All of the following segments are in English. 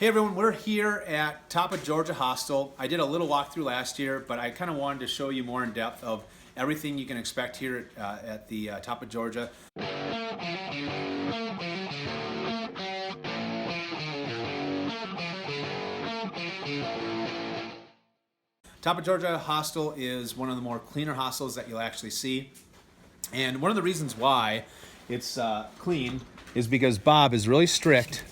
Hey everyone, we're here at Top of Georgia Hostel. I did a little walkthrough last year, but I kind of wanted to show you more in depth of everything you can expect here at the Top of Georgia. Top of Georgia Hostel is one of the more cleaner hostels that you'll actually see. And one of the reasons why it's clean is because Bob is really strict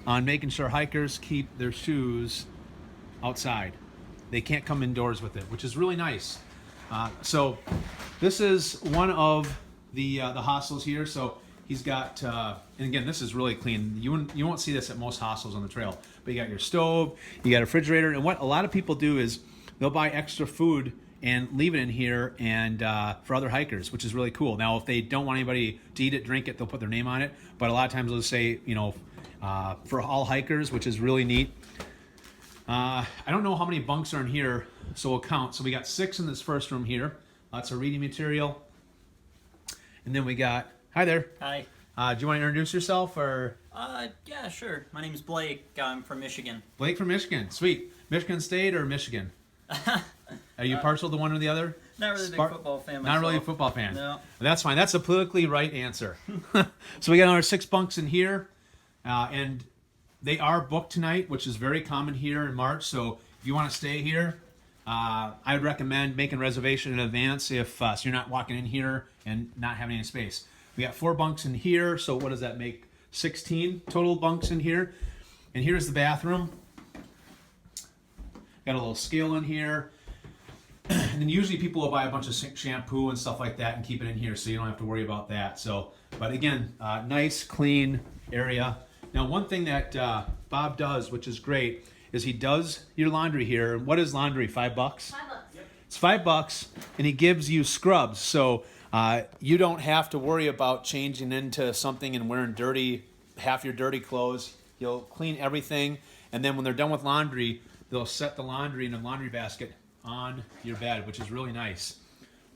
on making sure hikers keep their shoes outside. They can't come indoors with it, which is really nice. So this is one of the hostels here. So he's got, and again, this is really clean. You won't see this at most hostels on the trail, but you got your stove, you got a refrigerator, and what a lot of people do is they'll buy extra food and leave it in here and for other hikers, which is really cool. Now, if they don't want anybody to eat it, drink it, they'll put their name on it. But a lot of times they'll say, you know, for all hikers, which is really neat. I don't know how many bunks are in here, so we'll count. So we got 6 in this first room here. Lots of reading material. And then we got, hi there. Hi. Do you want to introduce yourself or? Yeah, sure. My name's Blake. I'm from Michigan. Blake from Michigan. Sweet. Michigan State or Michigan? Are you partial to one or the other? Not really a big football fan myself. Not really a football fan. No. That's fine. That's a politically right answer. So we got our 6 bunks in here. And they are booked tonight, which is very common here in March. So if you want to stay here, I'd recommend making a reservation in advance if so you're not walking in here and not having any space. We got 4 bunks in here. So what does that make? 16 total bunks in here. And here's the bathroom. Got a little scale in here. And then usually people will buy a bunch of shampoo and stuff like that and keep it in here so you don't have to worry about that. So, but again, nice, clean area. Now, one thing that Bob does, which is great, is he does your laundry here. What is laundry? $5? $5. Yep. It's $5, and he gives you scrubs, so you don't have to worry about changing into something and wearing half your dirty clothes. He'll clean everything, and then when they're done with laundry, they'll set the laundry in a laundry basket on your bed, which is really nice.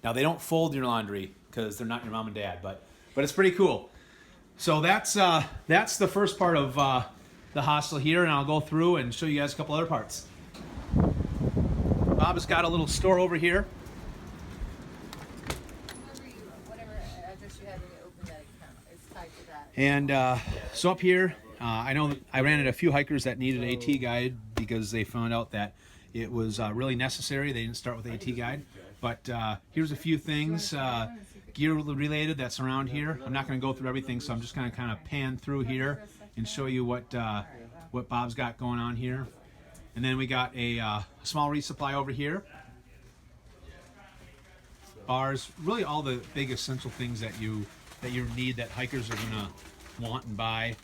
Now, they don't fold your laundry because they're not your mom and dad, but it's pretty cool. So that's the first part of the hostel here, and I'll go through and show you guys a couple other parts. Bob has got a little store over here. Whatever address you have when you open that account is tied to that. And so up here, I know I ran into a few hikers that needed an AT guide because they found out that it was really necessary. They didn't start with an AT guide. But here's a few things gear related that's around here. I'm not going to go through everything, so I'm just going to kind of pan through here and show you what Bob's got going on here. And then we got a small resupply over here. Bars, really all the big essential things that you need that hikers are going to want and buy.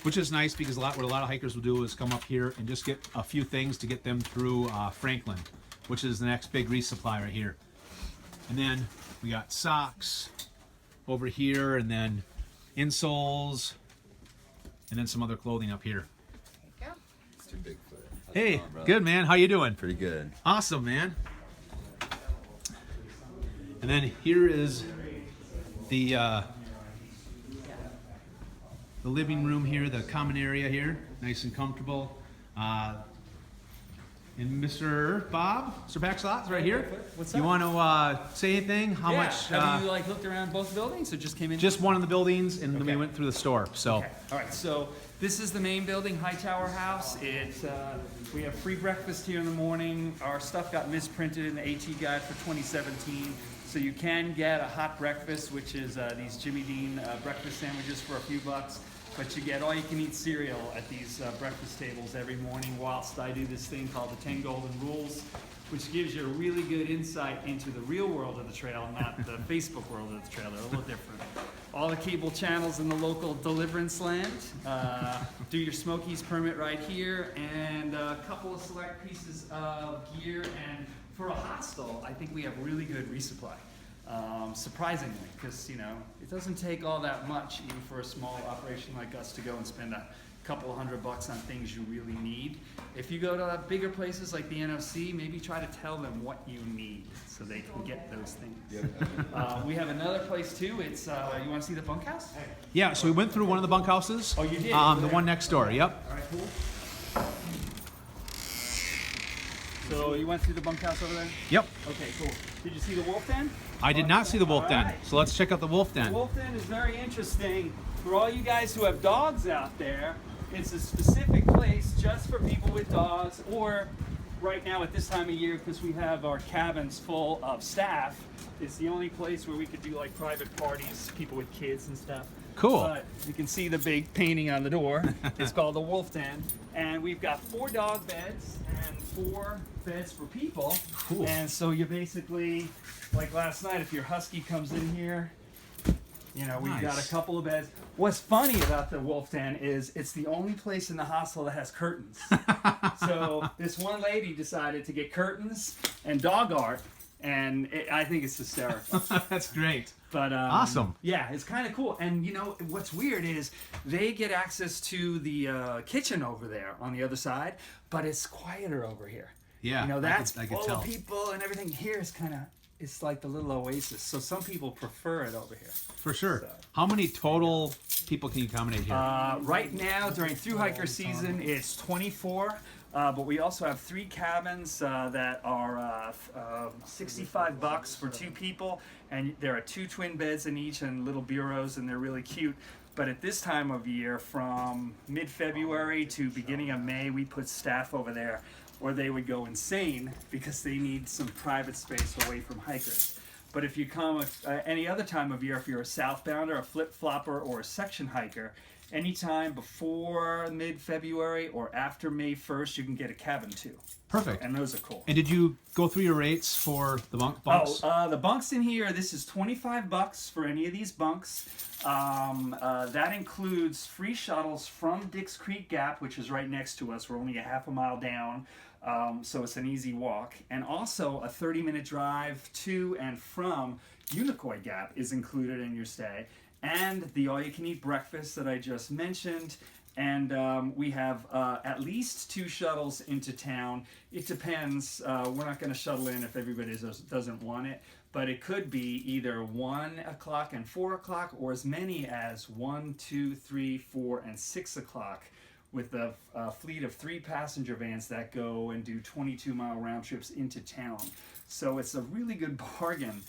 Which is nice because what a lot of hikers will do is come up here and just get a few things to get them through Franklin, which is the next big resupply right here. And then we got socks over here, and then insoles, and then some other clothing up here. There you Mr. Bigfoot. How's Hey, it going, brother? good man. How you doing? Pretty good. Awesome, man. And then here is the living room here, the common area here, nice and comfortable. And Mr. Bob, Mr. Paxlot's right here. What's You up? want to say anything? How much? Have you looked around both buildings or just came in? Just one of the buildings, and then we Okay. went through the store. So. Okay. All right. So this is the main building, High Tower House. We have free breakfast here in the morning. Our stuff got misprinted in the AT guide for 2017. So you can get a hot breakfast, which is these Jimmy Dean breakfast sandwiches for a few bucks. But you get all-you-can-eat cereal at these breakfast tables every morning whilst I do this thing called the 10 Golden Rules, which gives you a really good insight into the real world of the trail, not the Facebook world of the trail. They're a little different. All the cable channels in the local deliverance land. Do your Smokies permit right here, and a couple of select pieces of gear. And for a hostel, I think we have really good resupply. Surprisingly, because it doesn't take all that much even for a small operation like us to go and spend a couple of $100 on things you really need. If you go to bigger places like the NOC, maybe try to tell them what you need so they can get those things. We have another place too. It's you want to see the bunkhouse? Yeah, so we went through one of the bunkhouses. Oh, you did? The one next door. Yep. All right, cool. So you went through the bunkhouse over there? Yep. Okay, cool. Did you see the wolf den? I did not see the wolf den, Alright. so let's check out the wolf The den. wolf den is very interesting. For all you guys who have dogs out there, it's a specific place just for people with dogs, or right now at this time of year, because we have our cabins full of staff, it's the only place where we could do like private parties, people with kids and stuff. Cool. But you can see the big painting on the door. It's called the wolf den. And we've got 4 dog beds and 4 beds for people. Cool. And so you basically, like last night, if your husky comes in here, you know, we've got Nice. a couple of beds. What's funny about the wolf den is it's the only place in the hostel that has curtains. So this one lady decided to get curtains and dog art, and I think it's hysterical. That's great. But Awesome. Yeah, it's kind of cool. And you know what's weird is they get access to the kitchen over there on the other side, but it's quieter over here. Yeah, You know, I that's could full tell. of people and everything. Here is kind of, it's like the little oasis. So some people prefer it over here. For sure. So. How many total people can you accommodate here? Right now, during Thru-Hiker season, it's 24. But we also have 3 cabins that are $65 for 2 people, and there are 2 twin beds in each and little bureaus, and they're really cute. But at this time of year, from mid-February to beginning of May, we put staff over there, or they would go insane because they need some private space away from hikers. But if you come any other time of year, if you're a southbounder, a flip-flopper, or a section hiker, anytime before mid-February or after May 1st, you can get a cabin too. Perfect. And those are cool. And did you go through your rates for the bunks? The bunks in here, this is $25 for any of these bunks. That includes free shuttles from Dix Creek Gap, which is right next to us. We're only a half a mile down, so it's an easy walk. And also a 30-minute drive to and from Unicoi Gap is included in your stay. And the all-you-can-eat breakfast that I just mentioned. And we have at least 2 shuttles into town. It depends. We're not going to shuttle in if everybody doesn't want it. But it could be either 1 o'clock and 4 o'clock, or as many as 1, 2, 3, 4, and 6 o'clock, with a fleet of 3 passenger vans that go and do 22-mile round trips into town. So it's a really good bargain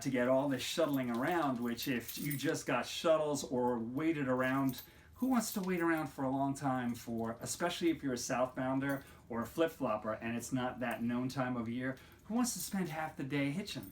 to get all this shuttling around, which if you just got shuttles or waited around, who wants to wait around for a long time for, especially if you're a southbounder or a flip-flopper and it's not that known time of year, who wants to spend half the day hitching?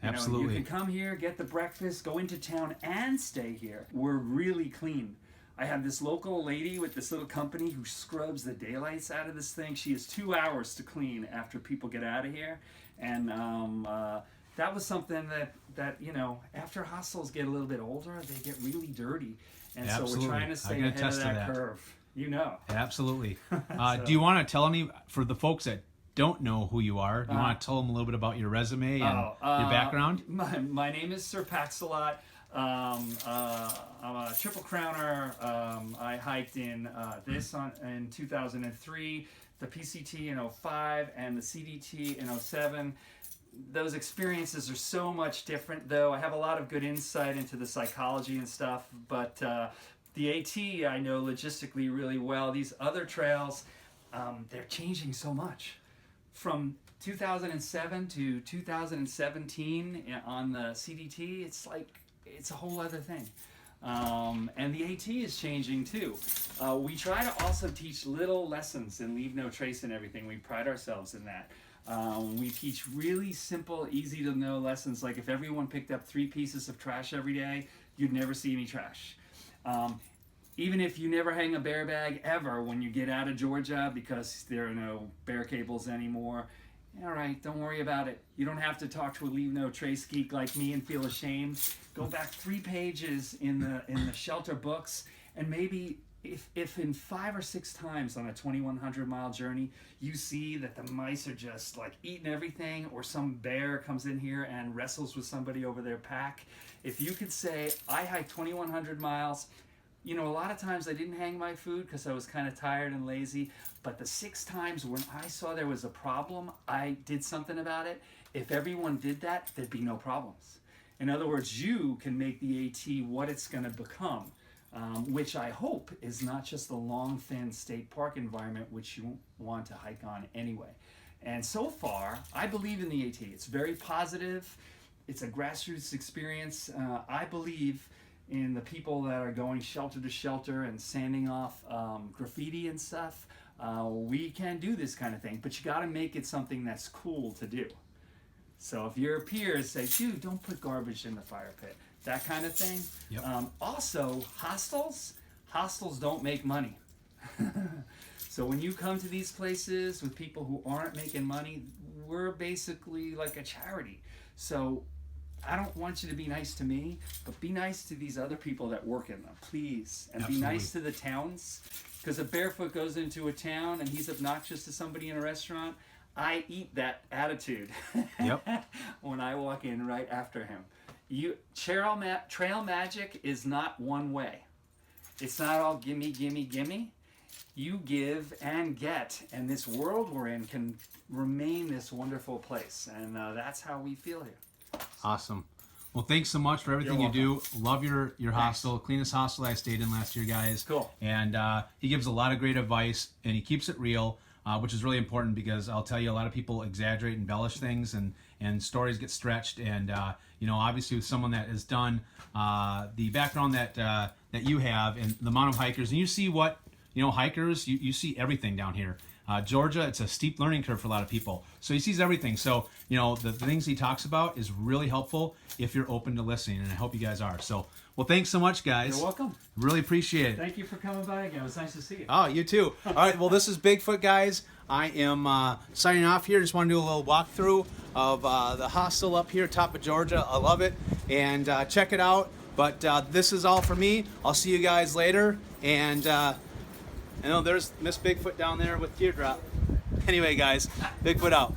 You know, Absolutely. you can come here, get the breakfast, go into town, and stay here. We're really clean. I have this local lady with this little company who scrubs the daylights out of this thing. She has 2 hours to clean after people get out of here. And that was something that, you know, after hostels get a little bit older, they get really dirty. And so Absolutely. we're trying to I stay can ahead of attest to that that. curve. You know. Absolutely. Do you want to tell any, for the folks that don't know who you are, do you want to tell them a little bit about your resume and your background? My name is Sir Paxalot. I'm a triple crowner. I hiked in in 2003, the PCT in 05, and the CDT in 07. Those experiences are so much different, though. I have a lot of good insight into the psychology and stuff, but the AT I know logistically really well. These other trails, they're changing so much. From 2007 to 2017 on the CDT, it's a whole other thing. And the AT is changing too. We try to also teach little lessons and leave no trace in everything. We pride ourselves in that. We teach really simple, easy to know lessons, like if everyone picked up 3 pieces of trash every day, you'd never see any trash. Even if you never hang a bear bag ever when you get out of Georgia because there are no bear cables anymore, all right, don't worry about it. You don't have to talk to a leave no trace geek like me and feel ashamed. Go back 3 pages in the shelter books, and maybe if in 5 or 6 times on a 2,100-mile journey you see that the mice are just like eating everything, or some bear comes in here and wrestles with somebody over their pack, if you could say, I hiked 2,100 miles, you know, a lot of times I didn't hang my food because I was kind of tired and lazy, but the 6 times when I saw there was a problem, I did something about it. If everyone did that, there'd be no problems. In other words, you can make the AT what it's going to become. which I hope is not just the long, thin state park environment which you want to hike on anyway. And so far, I believe in the AT. It's very positive. It's a grassroots experience. I believe in the people that are going shelter to shelter and sanding off graffiti and stuff. We can do this kind of thing, but you got to make it something that's cool to do. So if your peers say, dude, don't put garbage in the fire pit, that kind of thing. Yep. Also, hostels don't make money. So when you come to these places with people who aren't making money, we're basically like a charity. So I don't want you to be nice to me, but be nice to these other people that work in them, please. And Absolutely. be nice to the towns. Because if Barefoot goes into a town and he's obnoxious to somebody in a restaurant, I eat that attitude Yep. when I walk in right after him. Trail magic is not one way. It's not all gimme, gimme, gimme. You give and get, and this world we're in can remain this wonderful place, and that's how we feel here. Awesome. Well, thanks so much for everything you do. Love your hostel. Cleanest hostel I stayed in last year, guys. Cool. And he gives a lot of great advice, and he keeps it real, which is really important because I'll tell you, a lot of people exaggerate, embellish things, and stories get stretched. And obviously, with someone that has done the background that you have, and the amount of hikers, and you see what hikers, you see everything down here. Georgia, it's a steep learning curve for a lot of people. So he sees everything. So, the things he talks about is really helpful if you're open to listening, and I hope you guys are. So, well, thanks so much, guys. You're welcome. Really appreciate it. Thank you for coming by again. It was nice to see you. Oh, you too. All right, well, this is Bigfoot, guys. I am signing off here. Just want to do a little walkthrough of the hostel up here, top of Georgia. I love it, and check it out. But this is all for me. I'll see you guys later, and I know there's Miss Bigfoot down there with Teardrop. Anyway, guys, Bigfoot out.